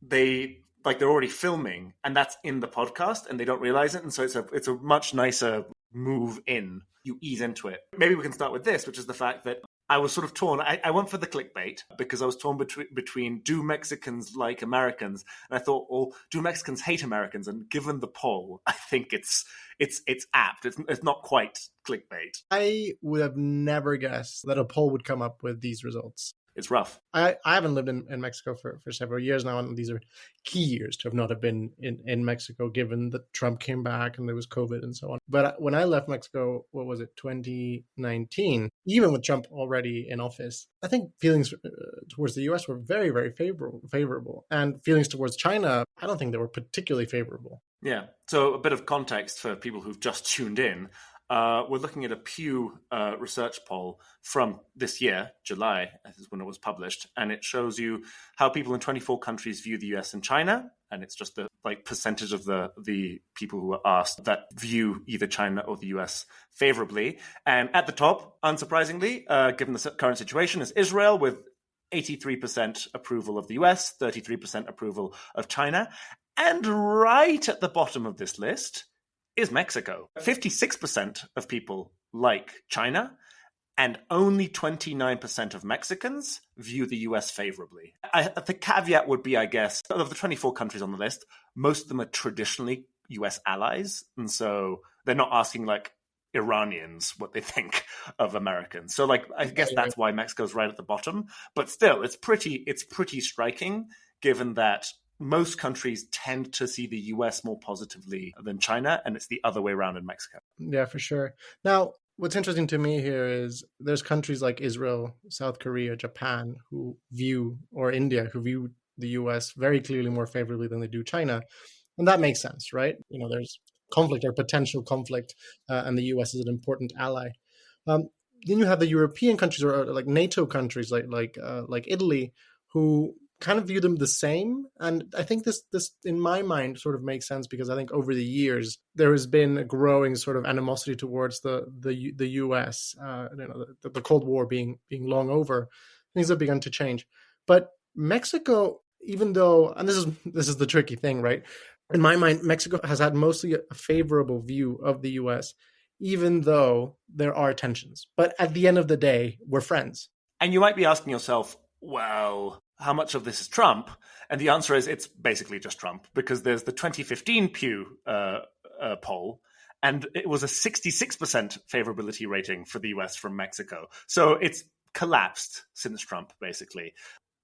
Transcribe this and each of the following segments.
they're already filming, and that's in the podcast, and they don't realize it, and so it's a much nicer move in. You ease into it. Maybe we can start with this, which is the fact that I was sort of torn. I went for the clickbait because I was torn between do Mexicans like Americans, and I thought, well, do Mexicans hate Americans? And given the poll, I think it's apt. It's not quite clickbait. I would have never guessed that a poll would come up with these results. It's rough. I haven't lived in Mexico for several years now, and these are key years to have not have been in Mexico, given that Trump came back and there was COVID and so on. But when I left Mexico, what was it, 2019, even with Trump already in office, I think feelings towards the US were very, very favorable. And feelings towards China, I don't think they were particularly favorable. Yeah. So a bit of context for people who've just tuned in. We're looking at a Pew research poll from this year, July, this is when it was published, and it shows you how people in 24 countries view the US and China, and it's just the percentage of the people who were asked that view either China or the US favorably. And at the top, unsurprisingly, given the current situation, is Israel with 83% approval of the US, 33% approval of China, and right at the bottom of this list is Mexico. 56% of people like China, and only 29% of Mexicans view the US favorably. The caveat would be, I guess, of the 24 countries on the list, most of them are traditionally US allies, and so they're not asking Iranians what they think of Americans. So I guess that's why Mexico's right at the bottom. But still, it's pretty striking, given that most countries tend to see the US more positively than China, and it's the other way around in Mexico. Yeah, for sure. Now, what's interesting to me here is there's countries like Israel, South Korea, Japan, or India, who view the US very clearly more favorably than they do China. And that makes sense, right? There's conflict or potential conflict, and the US is an important ally. Then you have the European countries or like NATO countries like Italy, who kind of view them the same. And I think this in my mind sort of makes sense, because I think over the years there has been a growing sort of animosity towards the US, the Cold War being long over. Things have begun to change. But Mexico, even though, and this is the tricky thing, right? In my mind, Mexico has had mostly a favorable view of the US, even though there are tensions. But at the end of the day, we're friends. And you might be asking yourself, well, how much of this is Trump? And the answer is it's basically just Trump, because there's the 2015 Pew poll, and it was a 66% favorability rating for the US from Mexico. So it's collapsed since Trump, basically.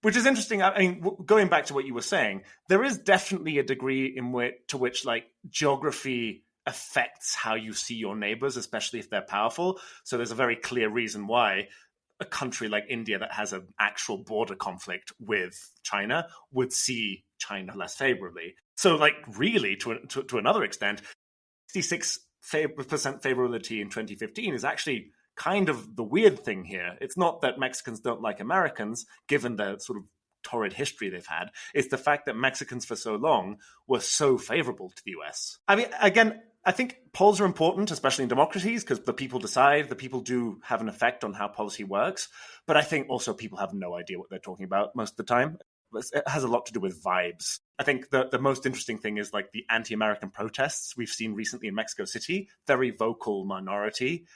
Which is interesting. I mean, going back to what you were saying, there is definitely a degree to which geography affects how you see your neighbors, especially if they're powerful. So there's a very clear reason why a country like India that has an actual border conflict with China would see China less favorably. So really, to another extent, 66% favorability in 2015 is actually kind of the weird thing here. It's not that Mexicans don't like Americans, given the sort of torrid history they've had. It's the fact that Mexicans for so long were so favorable to the US. I mean, again, I think polls are important, especially in democracies, because the people decide, the people do have an effect on how policy works. But I think also people have no idea what they're talking about most of the time. It has a lot to do with vibes. I think the most interesting thing is the anti-American protests we've seen recently in Mexico City, very vocal minority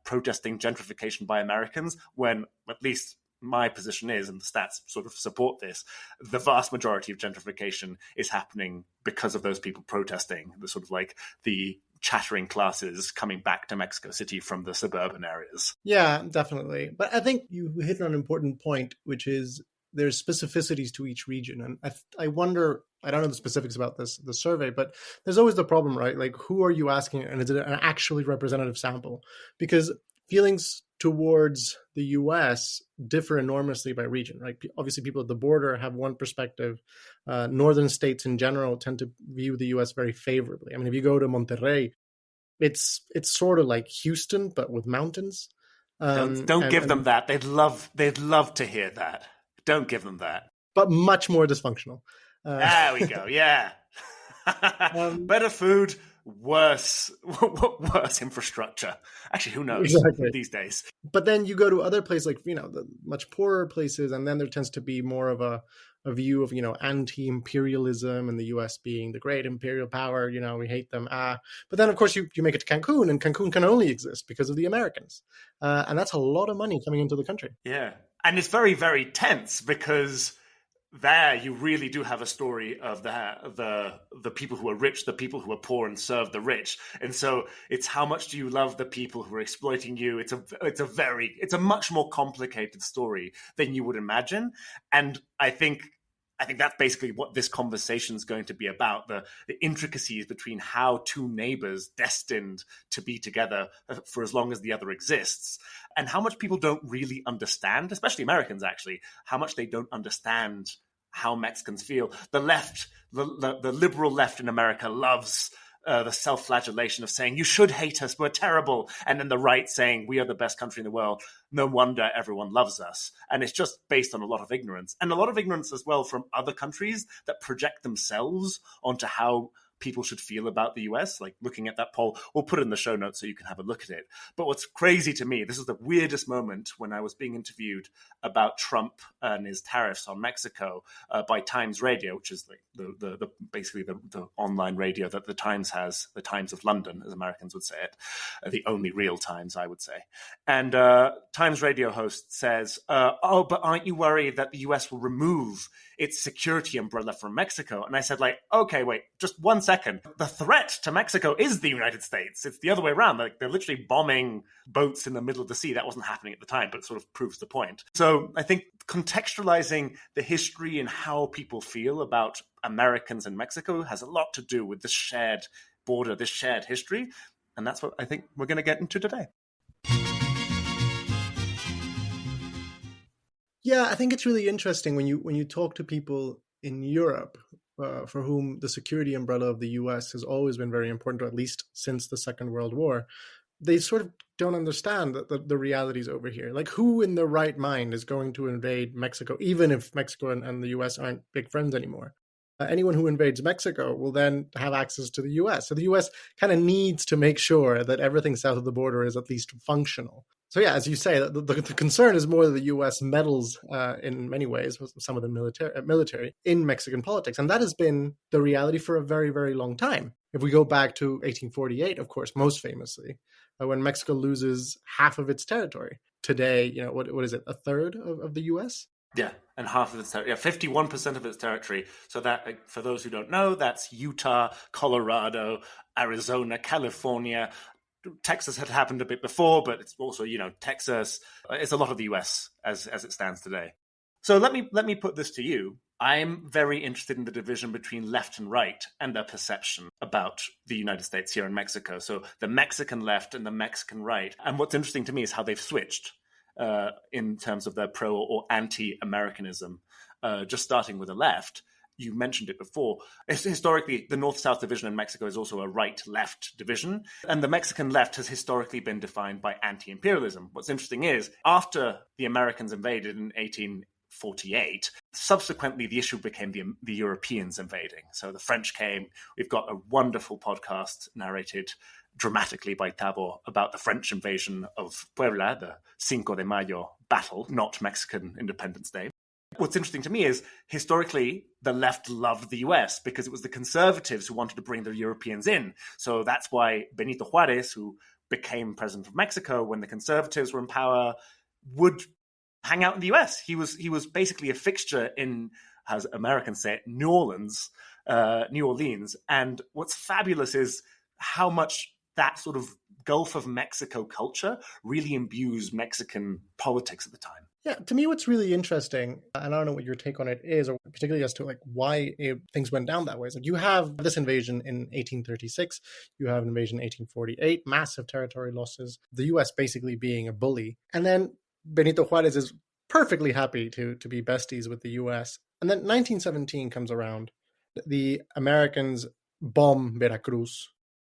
protesting gentrification by Americans, when at least my position is, and the stats sort of support this, the vast majority of gentrification is happening because of those people protesting, the sort of the chattering classes coming back to Mexico City from the suburban areas. Yeah, definitely. But I think you hit on an important point, which is there's specificities to each region. And I wonder, I don't know the specifics about the survey, but there's always the problem, right? Who are you asking? And is it an actually representative sample? Because feelings towards the US differ enormously by region, right? Obviously, people at the border have one perspective. Northern states in general tend to view the US very favorably. I mean, if you go to Monterrey, it's sort of like Houston, but with mountains. Don't give them that. They'd love to hear that. Don't give them that. But much more dysfunctional. There we go. Yeah. Better food, worse infrastructure. Actually, who knows these days? But then you go to other places the much poorer places, and then there tends to be more of a a view of, anti-imperialism and the US being the great imperial power, we hate them. But then, of course, you make it to Cancun, and Cancun can only exist because of the Americans. And that's a lot of money coming into the country. Yeah. And it's very, very tense because there you really do have a story of the people who are rich, the people who are poor, and serve the rich. And so it's how much do you love the people who are exploiting you? It's a much more complicated story than you would imagine. And I think that's basically what this conversation is going to be about, the intricacies between how two neighbors destined to be together for as long as the other exists, and how much people don't really understand, especially Americans, actually, how much they don't understand how Mexicans feel. The left, the liberal left in America loves the self-flagellation of saying, you should hate us, we're terrible. And then the right saying, we are the best country in the world. No wonder everyone loves us. And it's just based on a lot of ignorance. And a lot of ignorance as well from other countries that project themselves onto how people should feel about the US, like looking at that poll. We'll put it in the show notes so you can have a look at it. But what's crazy to me, this is the weirdest moment when I was being interviewed about Trump and his tariffs on Mexico by Times Radio, which is like the basically the online radio that the Times has, the Times of London, as Americans would say it, the only real Times, I would say. And Times Radio host says, oh, but aren't you worried that the US will remove its security umbrella from Mexico? And I said, like, okay, wait, just 1 second. The threat to Mexico is the United States. It's the other way around. Like, they're literally bombing boats in the middle of the sea. That wasn't happening at the time, but it sort of proves the point. So I think contextualizing the history and how people feel about Americans and Mexico has a lot to do with this shared border, this shared history. And that's what I think we're going to get into today. Yeah, I think it's really interesting when you talk to people in Europe for whom the security umbrella of the US has always been very important, or at least since the Second World War. They sort of don't understand the realities over here. Like, who in their right mind is going to invade Mexico, even if Mexico and the US aren't big friends anymore? Anyone who invades Mexico will then have access to the US. So the US kind of needs to make sure that everything south of the border is at least functional. So yeah, as you say, the concern is more that the U.S. meddles in many ways, some of the military, in Mexican politics. And that has been the reality for a very, very long time. If we go back to 1848, of course, most famously, when Mexico loses half of its territory. Today, what is it, a third of the U.S.? Yeah, and half of its territory, 51% of its territory. So that, for those who don't know, that's Utah, Colorado, Arizona, California. Texas had happened a bit before, but it's also, Texas. It's a lot of the US as it stands today. So let me put this to you. I'm very interested in the division between left and right and their perception about the United States here in Mexico. So the Mexican left and the Mexican right. And what's interesting to me is how they've switched in terms of their pro or anti-Americanism. Just starting with the left. You mentioned it before. Historically, the North-South division in Mexico is also a right-left division. And the Mexican left has historically been defined by anti-imperialism. What's interesting is, after the Americans invaded in 1848, subsequently the issue became the Europeans invading. So the French came. We've got a wonderful podcast narrated dramatically by Tavo about the French invasion of Puebla, the Cinco de Mayo battle, not Mexican Independence Day. What's interesting to me is, historically, the left loved the US because it was the conservatives who wanted to bring the Europeans in. So that's why Benito Juarez, who became president of Mexico when the conservatives were in power, would hang out in the US. He was basically a fixture in, as Americans say it, New Orleans. And what's fabulous is how much that sort of Gulf of Mexico culture really imbues Mexican politics at the time. Yeah, to me, what's really interesting, and I don't know what your take on it is, or particularly as to like why things went down that way. Is like you have this invasion in 1836, you have an invasion in 1848, massive territory losses, the U.S. basically being a bully, and then Benito Juarez is perfectly happy to be besties with the U.S. And then 1917 comes around, the Americans bomb Veracruz.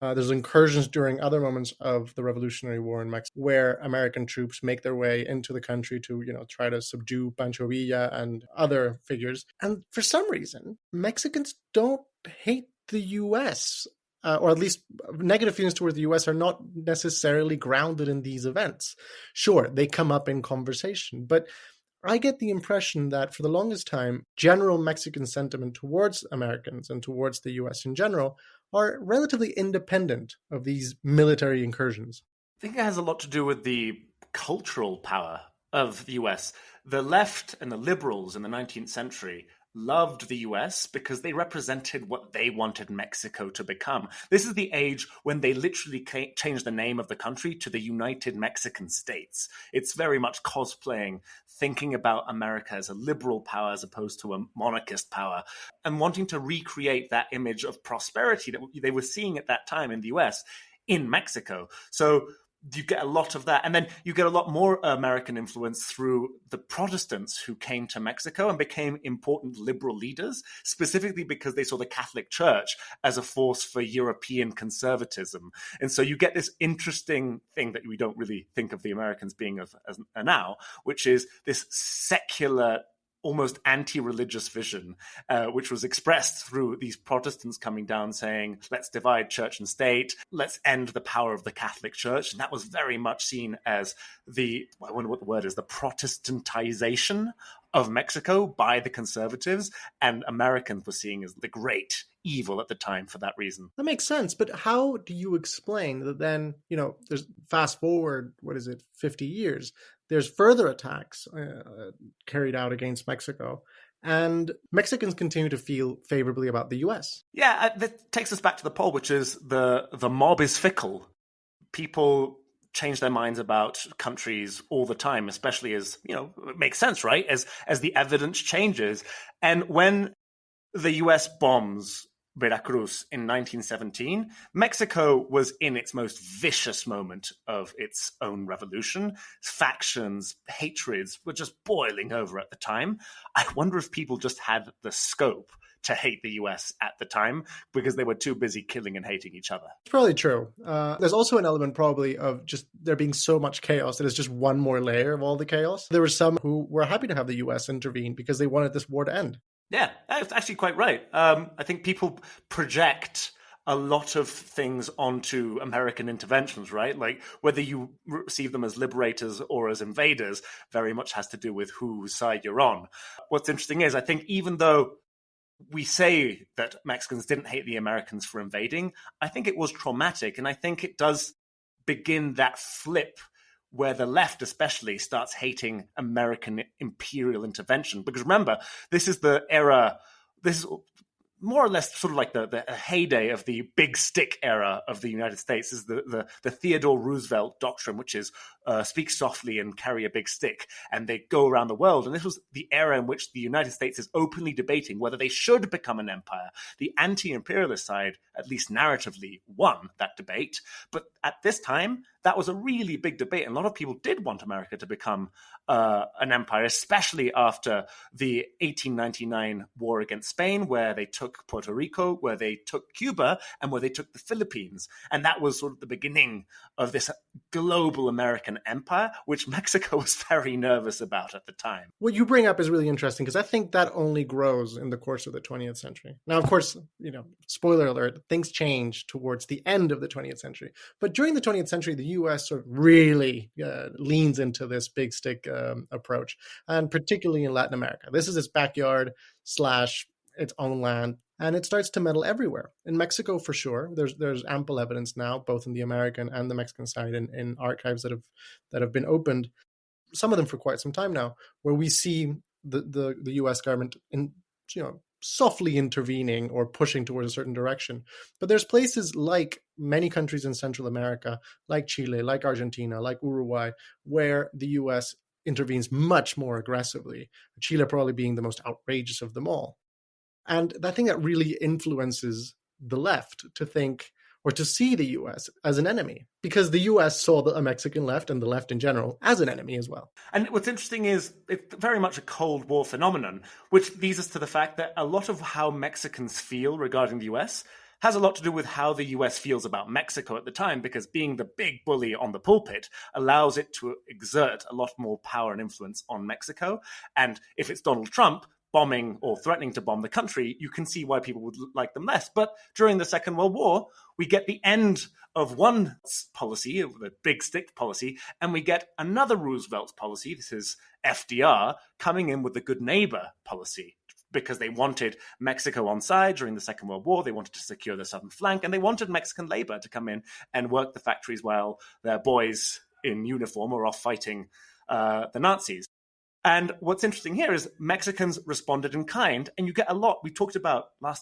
There's incursions during other moments of the Revolutionary War in Mexico where American troops make their way into the country to, try to subdue Pancho Villa and other figures. And for some reason, Mexicans don't hate the U.S., or at least negative feelings towards the U.S. are not necessarily grounded in these events. Sure, they come up in conversation, but I get the impression that for the longest time, general Mexican sentiment towards Americans and towards the US in general are relatively independent of these military incursions. I think it has a lot to do with the cultural power of the US. The left and the liberals in the 19th century loved the US because they represented what they wanted Mexico to become. This is the age when they literally changed the name of the country to the United Mexican States. It's very much cosplaying, thinking about America as a liberal power as opposed to a monarchist power, and wanting to recreate that image of prosperity that they were seeing at that time in the US in Mexico. So you get a lot of that. And then you get a lot more American influence through the Protestants who came to Mexico and became important liberal leaders, specifically because they saw the Catholic Church as a force for European conservatism. And so you get this interesting thing that we don't really think of the Americans being as now, which is this secular, almost anti-religious vision, which was expressed through these Protestants coming down saying, let's divide church and state, let's end the power of the Catholic Church. And that was very much seen as I wonder what the word is, the Protestantization of Mexico by the conservatives, and Americans were seeing as the great evil at the time for that reason. That makes sense. But how do you explain that then, there's fast forward, 50 years, there's further attacks carried out against Mexico, and Mexicans continue to feel favorably about the US. Yeah, that takes us back to the poll, which is the mob is fickle. People change their minds about countries all the time, especially as, it makes sense, right? As the evidence changes. And when the US bombs Veracruz in 1917, Mexico was in its most vicious moment of its own revolution. Factions, hatreds were just boiling over at the time. I wonder if people just had the scope to hate the US at the time because they were too busy killing and hating each other. It's probably true. There's also an element probably of just there being so much chaos that it's just one more layer of all the chaos. There were some who were happy to have the US intervene because they wanted this war to end. Yeah, that's actually quite right. I think people project a lot of things onto American interventions, right? Like whether you receive them as liberators or as invaders very much has to do with whose side you're on. What's interesting is I think even though we say that Mexicans didn't hate the Americans for invading, I think it was traumatic. And I think it does begin that flip where the left especially starts hating American imperial intervention. Because remember, this is the era, this is more or less sort of like the heyday of the big stick era of the United States, is the Theodore Roosevelt doctrine, which is speak softly and carry a big stick. And they go around the world. And this was the era in which the United States is openly debating whether they should become an empire. The anti-imperialist side, at least narratively, won that debate. But at this time, that was a really big debate. And a lot of people did want America to become an empire, especially after the 1899 war against Spain, where they took Puerto Rico, where they took Cuba, and where they took the Philippines. And that was sort of the beginning of this global American empire, which Mexico was very nervous about at the time. What you bring up is really interesting because I think that only grows in the course of the 20th century. Now, of course, spoiler alert, things change towards the end of the 20th century. But during the 20th century, the US sort of really leans into this big stick approach, and particularly in Latin America. This is its backyard / its own land, and it starts to meddle everywhere. In Mexico, for sure, there's ample evidence now, both in the American and the Mexican side, in archives that have been opened, some of them for quite some time now, where we see the U.S. government softly intervening or pushing towards a certain direction. But there's places like many countries in Central America, like Chile, like Argentina, like Uruguay, where the U.S. intervenes much more aggressively, Chile probably being the most outrageous of them all. And I think that really influences the left to think or to see the U.S. as an enemy, because the U.S. saw the Mexican left and the left in general as an enemy as well. And what's interesting is it's very much a Cold War phenomenon, which leads us to the fact that a lot of how Mexicans feel regarding the U.S. has a lot to do with how the US feels about Mexico at the time, because being the big bully on the pulpit allows it to exert a lot more power and influence on Mexico. And if it's Donald Trump bombing or threatening to bomb the country, you can see why people would like them less. But during the Second World War, we get the end of one policy, the big stick policy, and we get another Roosevelt policy. This is FDR coming in with the good neighbor policy, because they wanted Mexico on side during the Second World War. They wanted to secure the southern flank, and they wanted Mexican labor to come in and work the factories while their boys in uniform were off fighting the Nazis. And what's interesting here is Mexicans responded in kind, and you get a lot. We talked about I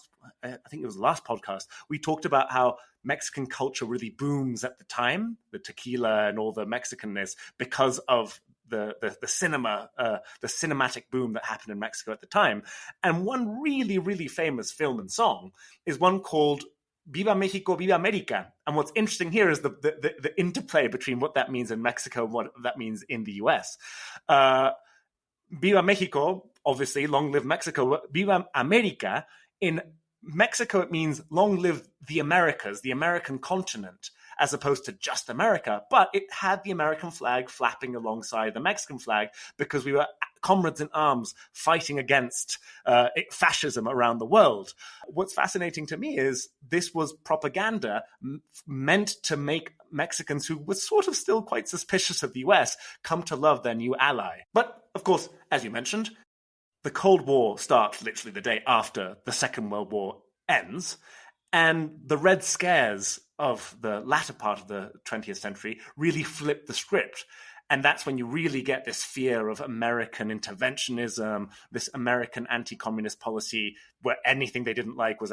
think it was the last podcast, we talked about how Mexican culture really booms at the time, the tequila and all the Mexicanness, because of the cinema, the cinematic boom that happened in Mexico at the time. And one really, really famous film and song is one called Viva Mexico, Viva America. And what's interesting here is the interplay between what that means in Mexico and what that means in the US. Viva Mexico, obviously, long live Mexico. Viva America, in Mexico, it means long live the Americas, the American continent, as opposed to just America. But it had the American flag flapping alongside the Mexican flag because we were comrades in arms fighting against fascism around the world. What's fascinating to me is this was propaganda meant to make Mexicans who were sort of still quite suspicious of the US come to love their new ally. But, of course, as you mentioned, the Cold War starts literally the day after the Second World War ends, and the Red Scares of the latter part of the 20th century really flipped the script. And that's when you really get this fear of American interventionism, this American anti-communist policy where anything they didn't like was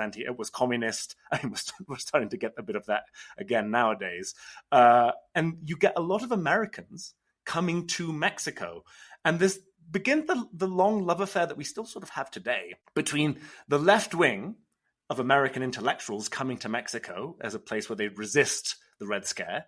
communist. I mean, we're starting to get a bit of that again nowadays. And you get a lot of Americans coming to Mexico. And this begins the long love affair that we still sort of have today between the left wing of American intellectuals coming to Mexico as a place where they resist the Red Scare,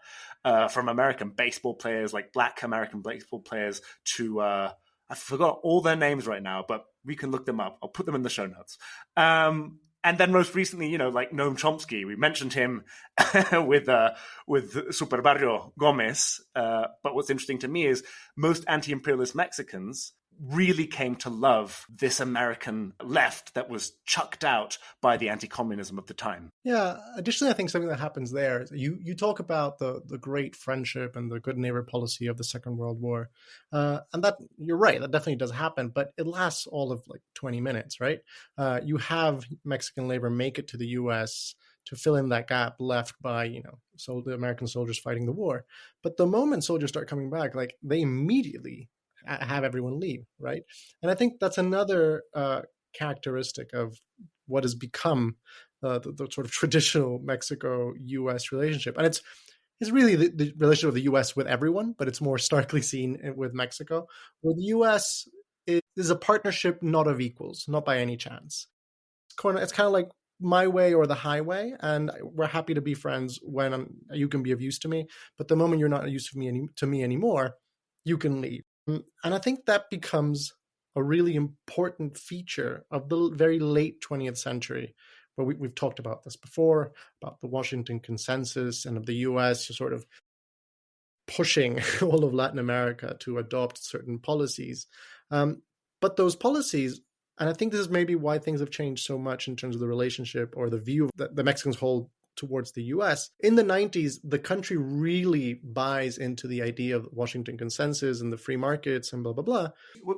from American baseball players, like Black American baseball players, to I forgot all their names right now, but we can look them up. I'll put them in the show notes. And then most recently, like Noam Chomsky, we mentioned him with Super Barrio Gomez. But what's interesting to me is most anti-imperialist Mexicans really came to love this American left that was chucked out by the anti-communism of the time. Yeah. Additionally, I think something that happens there is you talk about the great friendship and the good neighbor policy of the Second World War. And that, you're right, that definitely does happen, but it lasts all of like 20 minutes, right? You have Mexican labor make it to the US to fill in that gap left by, so the American soldiers fighting the war. But the moment soldiers start coming back, like they immediately have everyone leave, right? And I think that's another characteristic of what has become the sort of traditional Mexico-U.S. relationship. And it's really the relationship of the U.S. with everyone, but it's more starkly seen with Mexico, where the U.S. is a partnership not of equals, not by any chance. It's kind of like my way or the highway, and we're happy to be friends when you can be of use to me, but the moment you're not of use to me anymore, you can leave. And I think that becomes a really important feature of the very late 20th century, where we've talked about this before, about the Washington Consensus and of the US sort of pushing all of Latin America to adopt certain policies. But those policies, and I think this is maybe why things have changed so much in terms of the relationship or the view that the Mexicans hold towards the US. In the 90s, the country really buys into the idea of Washington Consensus and the free markets and blah, blah, blah.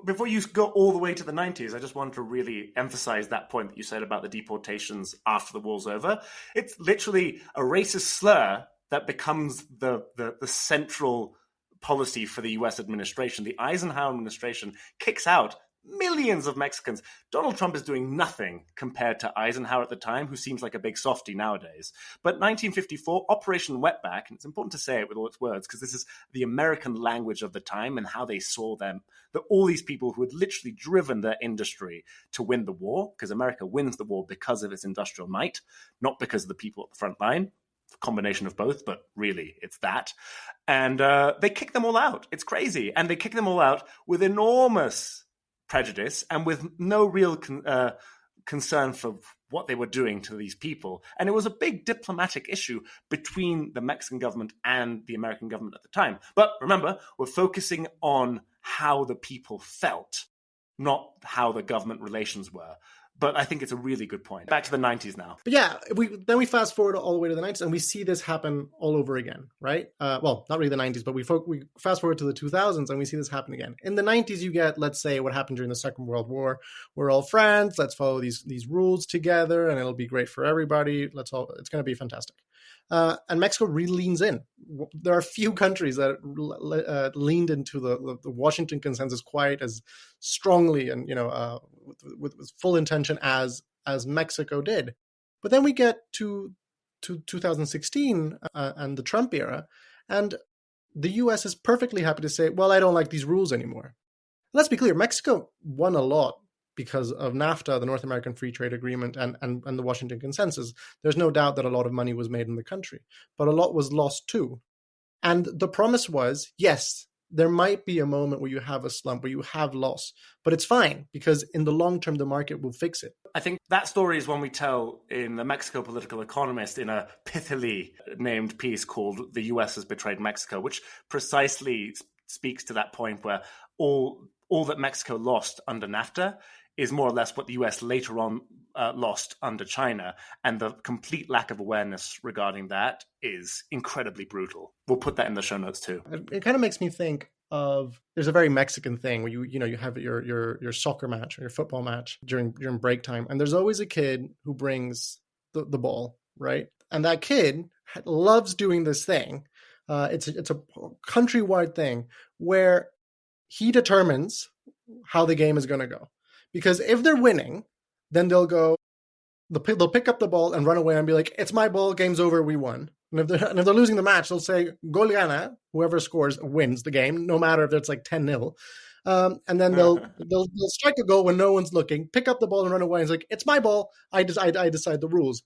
Before you go all the way to the 90s, I just wanted to really emphasize that point that you said about the deportations after the war's over. It's literally a racist slur that becomes the central policy for the US administration. The Eisenhower administration kicks out millions of Mexicans. Donald Trump is doing nothing compared to Eisenhower at the time, who seems like a big softy nowadays. But 1954, Operation Wetback, and it's important to say it with all its words, because this is the American language of the time and how they saw them, that all these people who had literally driven their industry to win the war, because America wins the war because of its industrial might, not because of the people at the front line. Combination of both, but really it's that. And they kick them all out. It's crazy. And they kick them all out with enormous prejudice and with no real concern for what they were doing to these people. And it was a big diplomatic issue between the Mexican government and the American government at the time. But remember, we're focusing on how the people felt, not how the government relations were. But I think it's a really good point. Back to the 90s now. But yeah, then we fast forward all the way to the 90s and we see this happen all over again, right? Well, not really the 90s, but we fast forward to the 2000s and we see this happen again. In the 90s, you get, let's say, what happened during the Second World War. We're all friends. Let's follow these rules together and it'll be great for everybody. It's going to be fantastic. And Mexico really leans in. There are few countries that leaned into the Washington consensus quite as strongly and with full intention as Mexico did. But then we get to 2016 and the Trump era, and the U.S. is perfectly happy to say, well, I don't like these rules anymore. Let's be clear, Mexico won a lot because of NAFTA, the North American Free Trade Agreement, and the Washington Consensus. There's no doubt that a lot of money was made in the country, but a lot was lost too. And the promise was, yes, there might be a moment where you have a slump, where you have loss, but it's fine because in the long term, the market will fix it. I think that story is one we tell in the Mexico Political Economist in a pithily named piece called "The U.S. Has Betrayed Mexico," which precisely speaks to that point where all that Mexico lost under NAFTA is more or less what the US later on lost under China. And the complete lack of awareness regarding that is incredibly brutal. We'll put that in the show notes too. It kind of makes me think of, there's a very Mexican thing where you have your soccer match or your football match during break time. And there's always a kid who brings the ball, right? And that kid loves doing this thing. It's a countrywide thing where he determines how the game is going to go. Because if they're winning, then they'll pick up the ball and run away and be like, it's my ball, game's over, we won. And if they're losing the match, they'll say, gol gana, whoever scores wins the game, no matter if it's like 10-0. And then they'll strike a goal when no one's looking, pick up the ball and run away. And it's like, it's my ball, I decide the rules.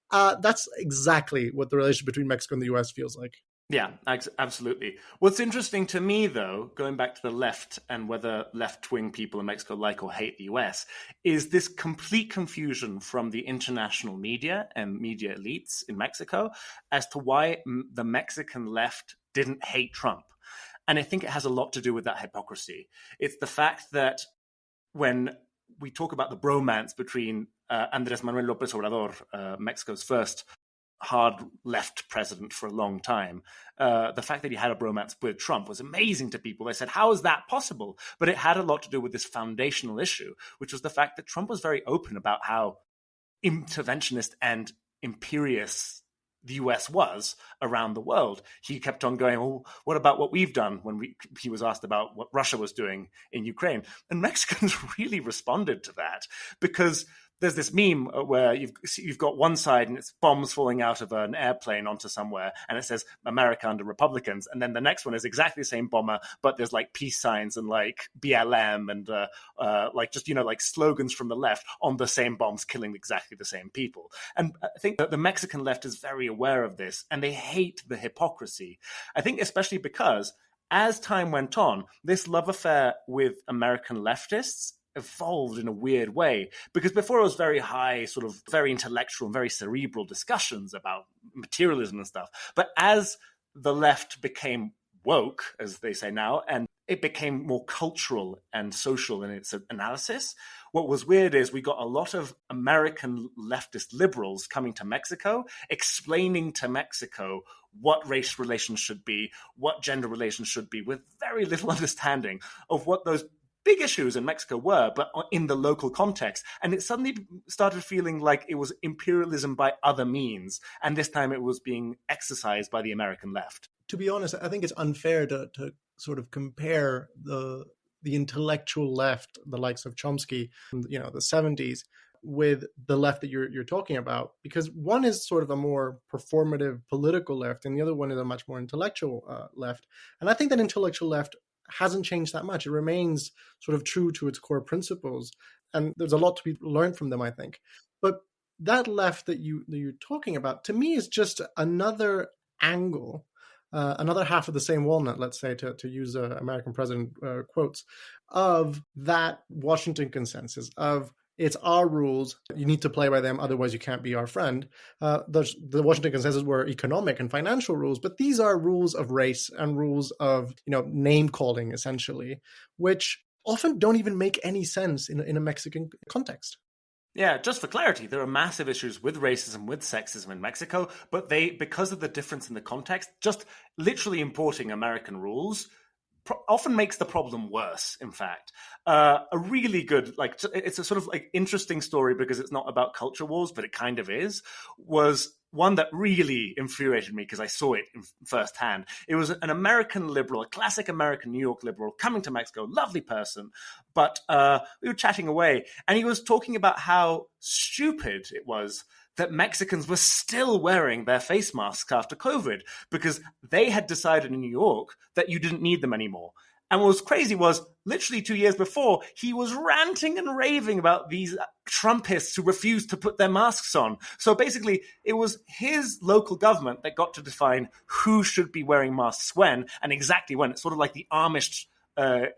That's exactly what the relationship between Mexico and the US feels like. Yeah, absolutely. What's interesting to me, though, going back to the left and whether left-wing people in Mexico like or hate the US, is this complete confusion from the international media and media elites in Mexico as to why the Mexican left didn't hate Trump. And I think it has a lot to do with that hypocrisy. It's the fact that when we talk about the bromance between Andrés Manuel López Obrador, Mexico's first hard left president for a long time, the fact that he had a bromance with Trump was amazing to people. They said, how is that possible? But it had a lot to do with this foundational issue, which was the fact that Trump was very open about how interventionist and imperious the US was around the world. He kept on going, well, what about what we've done when he was asked about what Russia was doing in Ukraine? And Mexicans really responded to that because there's this meme where you've got one side and it's bombs falling out of an airplane onto somewhere and it says America under Republicans. And then the next one is exactly the same bomber, but there's like peace signs and like BLM and like slogans from the left on the same bombs killing exactly the same people. And I think that the Mexican left is very aware of this and they hate the hypocrisy. I think especially because as time went on, this love affair with American leftists evolved in a weird way, because before it was very high, sort of very intellectual and very cerebral discussions about materialism and stuff. But as the left became woke, as they say now, and it became more cultural and social in its analysis, what was weird is we got a lot of American leftist liberals coming to Mexico, explaining to Mexico what race relations should be, what gender relations should be, with very little understanding of what those big issues in Mexico were, but in the local context. And it suddenly started feeling like it was imperialism by other means. And this time it was being exercised by the American left. To be honest, I think it's unfair to sort of compare the intellectual left, the likes of Chomsky, the 70s, with the left that you're talking about, because one is sort of a more performative political left and the other one is a much more intellectual left. And I think that intellectual left hasn't changed that much. It remains sort of true to its core principles. And there's a lot to be learned from them, I think. But that left that you're talking about, to me, is just another angle, another half of the same walnut, let's say, to use American president quotes, of that Washington consensus, of it's our rules. You need to play by them. Otherwise, you can't be our friend. The Washington Consensus were economic and financial rules, but these are rules of race and rules of name calling, essentially, which often don't even make any sense in a Mexican context. Yeah, just for clarity, there are massive issues with racism, with sexism in Mexico, but because of the difference in the context, just literally importing American rules often makes the problem worse, in fact. A really good, it's a sort of interesting story because it's not about culture wars, but it kind of is, was one that really infuriated me because I saw it firsthand. It was an American liberal, a classic American New York liberal coming to Mexico, lovely person, but we were chatting away and he was talking about how stupid it was that Mexicans were still wearing their face masks after COVID because they had decided in New York that you didn't need them anymore. And what was crazy was literally 2 years before, he was ranting and raving about these Trumpists who refused to put their masks on. So basically, it was his local government that got to define who should be wearing masks when and exactly when. It's sort of like the Amish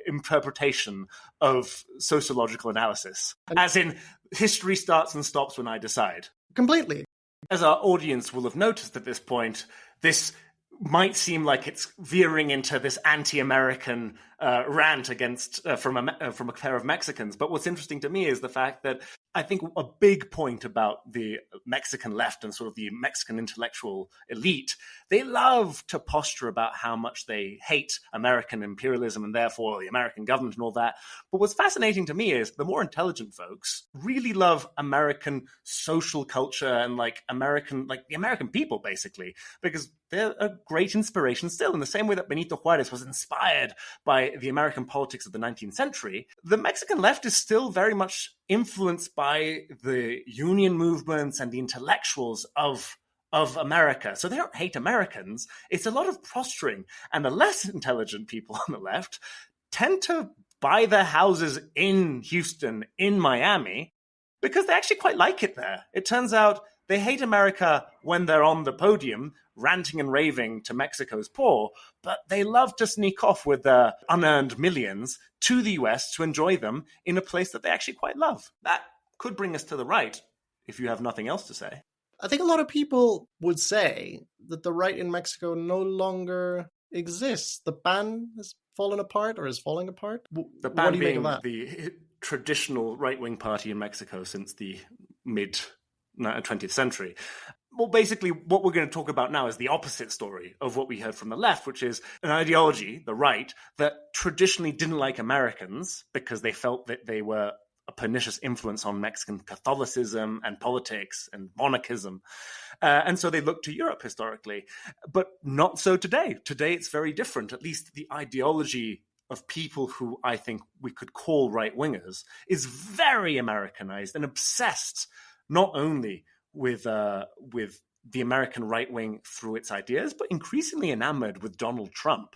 interpretation of sociological analysis, as in history starts and stops when I decide. Completely. As our audience will have noticed at this point, this might seem like it's veering into this anti-American rant against from a pair of Mexicans. But what's interesting to me is the fact that I think a big point about the Mexican left and sort of the Mexican intellectual elite, they love to posture about how much they hate American imperialism and therefore the American government and all that. But what's fascinating to me is the more intelligent folks really love American social culture and the American people, basically, because they're a great inspiration still. In the same way that Benito Juarez was inspired by the American politics of the 19th century, the Mexican left is still very much influenced by the union movements and the intellectuals of America. So they don't hate Americans. It's a lot of posturing. And the less intelligent people on the left tend to buy their houses in Houston, in Miami, because they actually quite like it there. It turns out they hate America when they're on the podium, ranting and raving to Mexico's poor, but they love to sneak off with their unearned millions to the US to enjoy them in a place that they actually quite love. That could bring us to the right, if you have nothing else to say. I think a lot of people would say that the right in Mexico no longer exists. The ban has fallen apart or is falling apart. The ban being the traditional right-wing party in Mexico since the mid-20th century. Well, basically, what we're going to talk about now is the opposite story of what we heard from the left, which is an ideology, the right, that traditionally didn't like Americans because they felt that they were a pernicious influence on Mexican Catholicism and politics and monarchism. And so they looked to Europe historically, but not so today. Today, it's very different. At least the ideology of people who I think we could call right-wingers is very Americanized and obsessed not only with the American right wing through its ideas, but increasingly enamored with Donald Trump.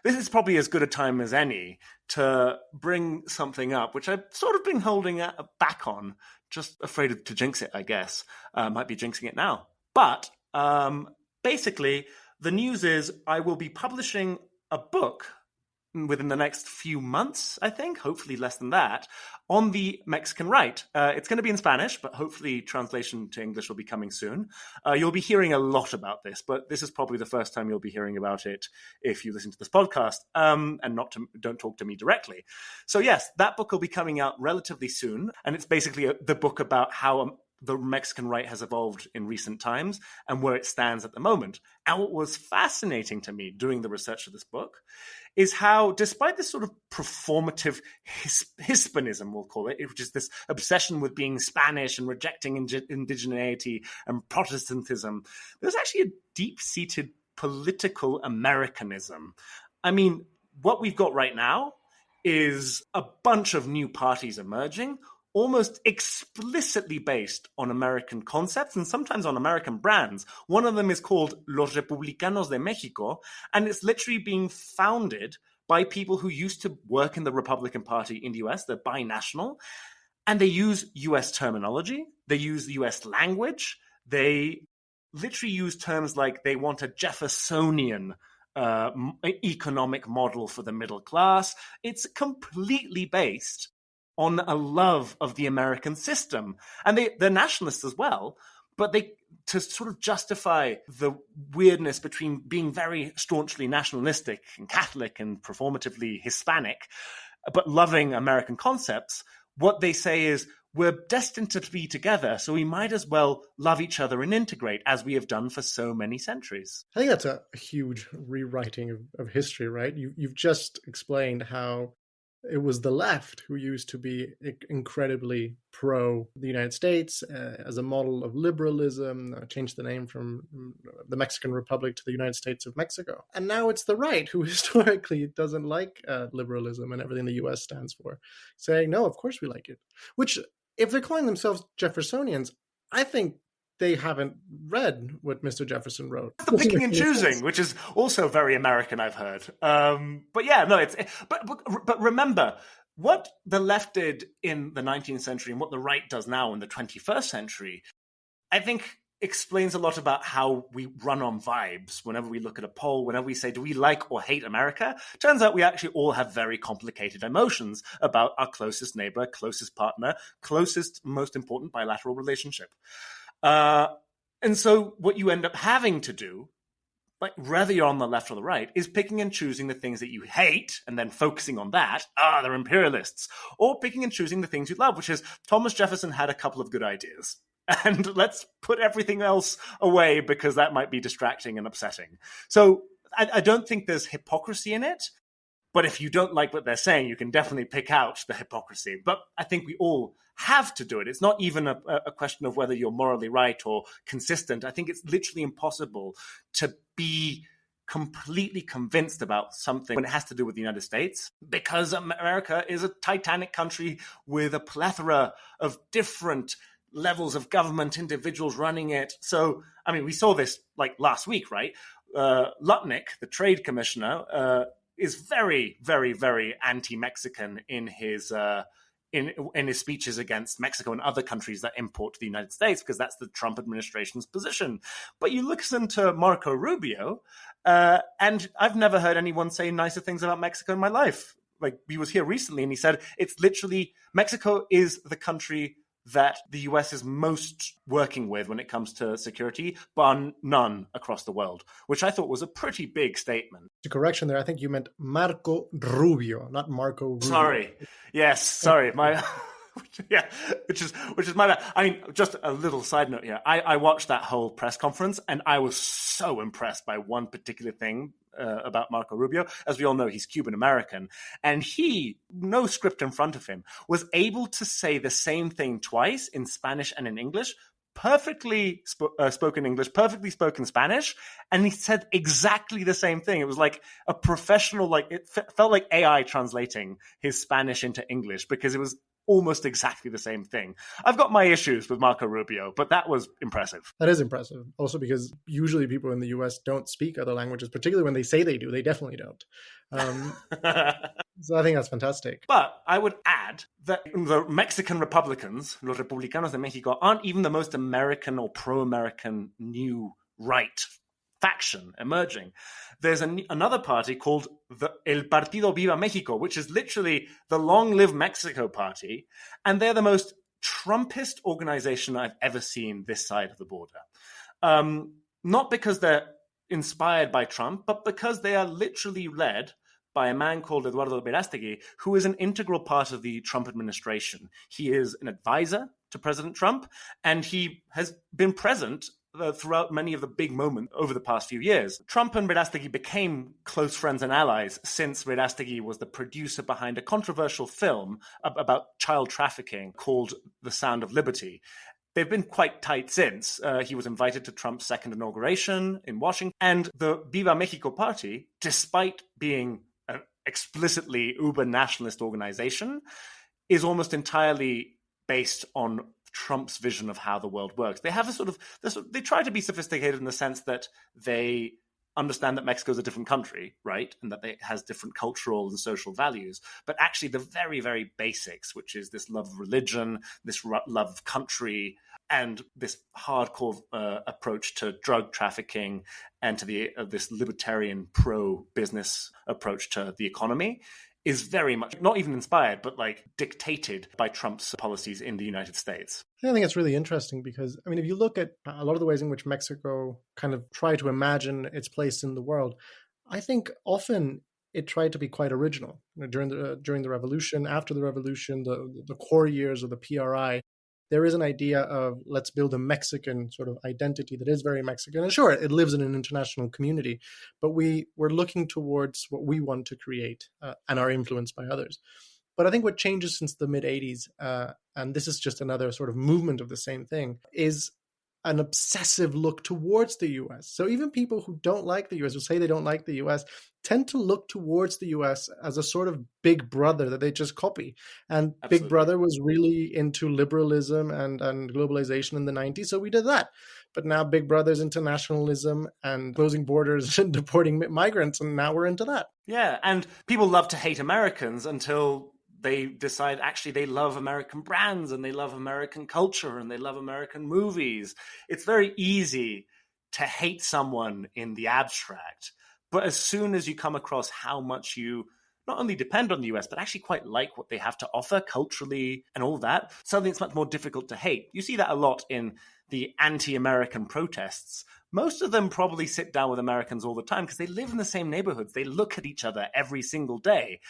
This is probably as good a time as any to bring something up, which I've sort of been holding back on, just afraid to jinx it, I guess. Might be jinxing it now. But basically, the news is I will be publishing a book within the next few months, I think, hopefully less than that, on the Mexican right. It's going to be in Spanish, but hopefully translation to English will be coming soon. You'll be hearing a lot about this, but this is probably the first time you'll be hearing about it if you listen to this podcast and don't talk to me directly. So yes, that book will be coming out relatively soon, and it's basically the book about how the Mexican right has evolved in recent times and where it stands at the moment. And what was fascinating to me doing the research of this book is how, despite this sort of performative Hispanism, we'll call it, which is this obsession with being Spanish and rejecting indigeneity and Protestantism, there's actually a deep-seated political Americanism. I mean, what we've got right now is a bunch of new parties emerging, almost explicitly based on American concepts and sometimes on American brands. One of them is called Los Republicanos de México, and it's literally being founded by people who used to work in the Republican Party in the US. They're binational, and they use US terminology. They use the US language. They literally use terms like they want a Jeffersonian economic model for the middle class. It's completely based on a love of the American system. And they're nationalists as well, but to sort of justify the weirdness between being very staunchly nationalistic and Catholic and performatively Hispanic, but loving American concepts, what they say is, we're destined to be together, so we might as well love each other and integrate as we have done for so many centuries. I think that's a huge rewriting of history, right? You've just explained how it was the left who used to be incredibly pro the United States as a model of liberalism, changed the name from the Mexican Republic to the United States of Mexico. And now it's the right who historically doesn't like liberalism and everything the US stands for, saying, no, of course we like it. Which, if they're calling themselves Jeffersonians, I think they haven't read what Mr. Jefferson wrote. The picking and choosing, which is also very American, I've heard. But yeah, no, but remember, what the left did in the 19th century and what the right does now in the 21st century, I think explains a lot about how we run on vibes whenever we look at a poll, whenever we say, do we like or hate America? Turns out we actually all have very complicated emotions about our closest neighbor, closest partner, closest, most important bilateral relationship. And so what you end up having to do, like whether you're on the left or the right, is picking and choosing the things that you hate and then focusing on that. They're imperialists. Or picking and choosing the things you love, which is Thomas Jefferson had a couple of good ideas. And let's put everything else away because that might be distracting and upsetting. So I don't think there's hypocrisy in it. But if you don't like what they're saying, you can definitely pick out the hypocrisy. But I think we all have to do it. It's not even a question of whether you're morally right or consistent. I think it's literally impossible to be completely convinced about something when it has to do with the United States, because America is a titanic country with a plethora of different levels of government, individuals running it. So, I mean, we saw this like last week, right? Lutnick, the trade commissioner, is very, very, very anti-Mexican in his in his speeches against Mexico and other countries that import to the United States, because that's the Trump administration's position. But you listen to Marco Rubio, and I've never heard anyone say nicer things about Mexico in my life. Like, he was here recently, and he said it's literally Mexico is the country that the US is most working with when it comes to security, bar none across the world, which I thought was a pretty big statement. The correction there, I think you meant Marco Rubio, not Marco Rubio. Sorry. Yes, sorry. Yeah, which is my bad. I mean, just a little side note here. I watched that whole press conference, and I was so impressed by one particular thing about Marco Rubio. As we all know, he's Cuban-American, and he, no script in front of him, was able to say the same thing twice in Spanish and in English, perfectly spoken English, perfectly spoken Spanish, and he said exactly the same thing. It was like a professional, like it felt like AI translating his Spanish into English, because it was almost exactly the same thing. I've got my issues with Marco Rubio, but that was impressive. That is impressive. Also because usually people in the US don't speak other languages, particularly when they say they do. They definitely don't. So I think that's fantastic. But I would add that the Mexican Republicans, los Republicanos de México, aren't even the most American or pro-American new right faction emerging. There's another party called El Partido Viva Mexico, which is literally the Long Live Mexico party, and they're the most Trumpist organization I've ever seen this side of the border. Not because they're inspired by Trump, but because they are literally led by a man called Eduardo Verástegui, who is an integral part of the Trump administration. He is an advisor to President Trump, and he has been present throughout many of the big moments over the past few years. Trump and Verástegui became close friends and allies since Verástegui was the producer behind a controversial film about child trafficking called The Sound of Liberty. They've been quite tight since. He was invited to Trump's second inauguration in Washington. And the Viva Mexico party, despite being an explicitly uber-nationalist organization, is almost entirely based on Trump's vision of how the world works. They have they try to be sophisticated in the sense that they understand that Mexico is a different country, right? And that it has different cultural and social values. But actually the very, very basics, which is this love of religion, this love of country, and this hardcore approach to drug trafficking and to this libertarian pro-business approach to the economy, is very much not even inspired, but like dictated by Trump's policies in the United States. I think it's really interesting because, I mean, if you look at a lot of the ways in which Mexico kind of try to imagine its place in the world, I think often it tried to be quite original. During the revolution, after the revolution, the core years of the PRI, there is an idea of let's build a Mexican sort of identity that is very Mexican. And sure, it lives in an international community, but we're looking towards what we want to create and are influenced by others. But I think what changes since the mid 80s, and this is just another sort of movement of the same thing, is an obsessive look towards the US. So even people who don't like the US, or say they don't like the US, tend to look towards the US as a sort of big brother that they just copy. And Absolutely. Big Brother was really into liberalism and globalization in the 90s, so we did that. But now Big Brother's into nationalism and closing borders and deporting migrants, and now we're into that. Yeah, and people love to hate Americans until they decide actually they love American brands and they love American culture and they love American movies. It's very easy to hate someone in the abstract. But as soon as you come across how much you not only depend on the US, but actually quite like what they have to offer culturally and all that, suddenly it's much more difficult to hate. You see that a lot in the anti-American protests. Most of them probably sit down with Americans all the time because they live in the same neighborhoods. They look at each other every single day.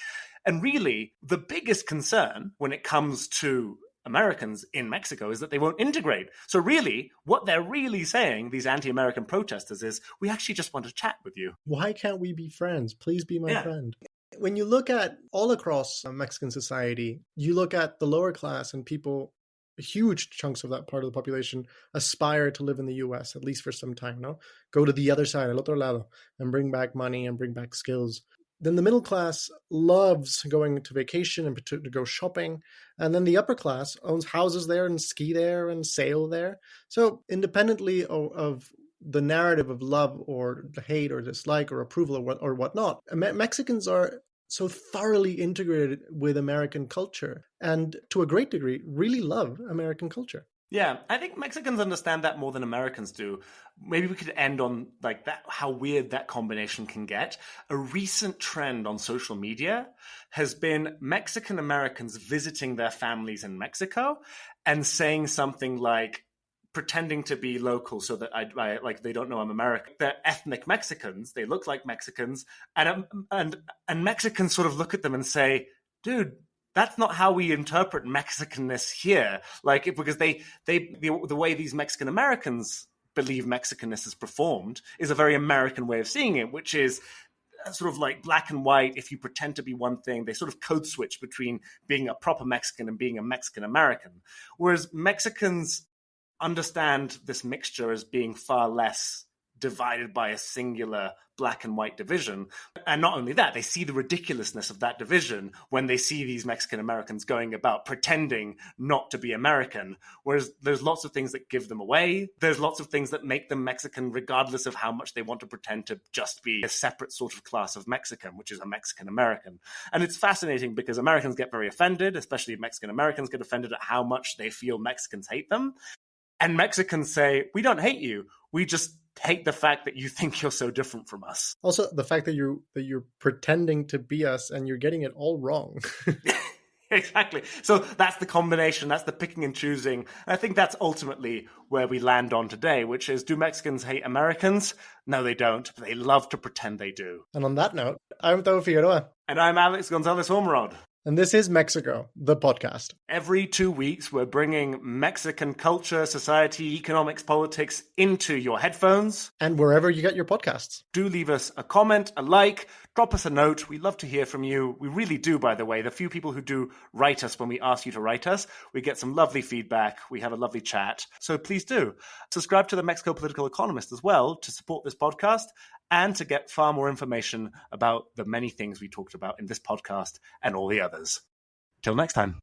And really, the biggest concern when it comes to Americans in Mexico is that they won't integrate. So really, what they're really saying, these anti-American protesters, is we actually just want to chat with you. Why can't we be friends? Please be my friend. When you look at all across Mexican society, you look at the lower class and people, huge chunks of that part of the population aspire to live in the US, at least for some time, no? Go to the other side, el otro lado, and bring back money and bring back skills. Then the middle class loves going to vacation and to go shopping. And then the upper class owns houses there and ski there and sail there. So independently of the narrative of love or hate or dislike or approval or whatnot, Mexicans are so thoroughly integrated with American culture and to a great degree really love American culture. Yeah, I think Mexicans understand that more than Americans do. Maybe we could end on like that, how weird that combination can get. A recent trend on social media has been Mexican Americans visiting their families in Mexico and saying something like, pretending to be local so that I like they don't know I'm American. They're ethnic Mexicans. They look like Mexicans, and Mexicans sort of look at them and say, "Dude, that's not how we interpret Mexicanness here." Like, because the way these Mexican Americans believe Mexicanness is performed is a very American way of seeing it, which is sort of like black and white. If you pretend to be one thing, they sort of code switch between being a proper Mexican and being a Mexican American. Whereas Mexicans understand this mixture as being far less divided by a singular black and white division. And not only that, they see the ridiculousness of that division when they see these Mexican Americans going about pretending not to be American. Whereas there's lots of things that give them away. There's lots of things that make them Mexican, regardless of how much they want to pretend to just be a separate sort of class of Mexican, which is a Mexican American. And it's fascinating because Americans get very offended, especially Mexican Americans get offended at how much they feel Mexicans hate them. And Mexicans say, we don't hate you. We just hate the fact that you think you're so different from us. Also, the fact that you're pretending to be us and you're getting it all wrong. Exactly. So that's the combination. That's the picking and choosing. And I think that's ultimately where we land on today, which is, do Mexicans hate Americans? No, they don't. But they love to pretend they do. And on that note, I'm Tavo Figueroa. And I'm Alex Gonzalez-Ormerod. And this is Mexico, the podcast. Every 2 weeks, we're bringing Mexican culture, society, economics, politics into your headphones. And wherever you get your podcasts. Do leave us a comment, a like, drop us a note. We love to hear from you. We really do, by the way. The few people who do write us when we ask you to write us, we get some lovely feedback. We have a lovely chat. So please do. Subscribe to the Mexico Political Economist as well to support this podcast and to get far more information about the many things we talked about in this podcast and all the others. Till next time.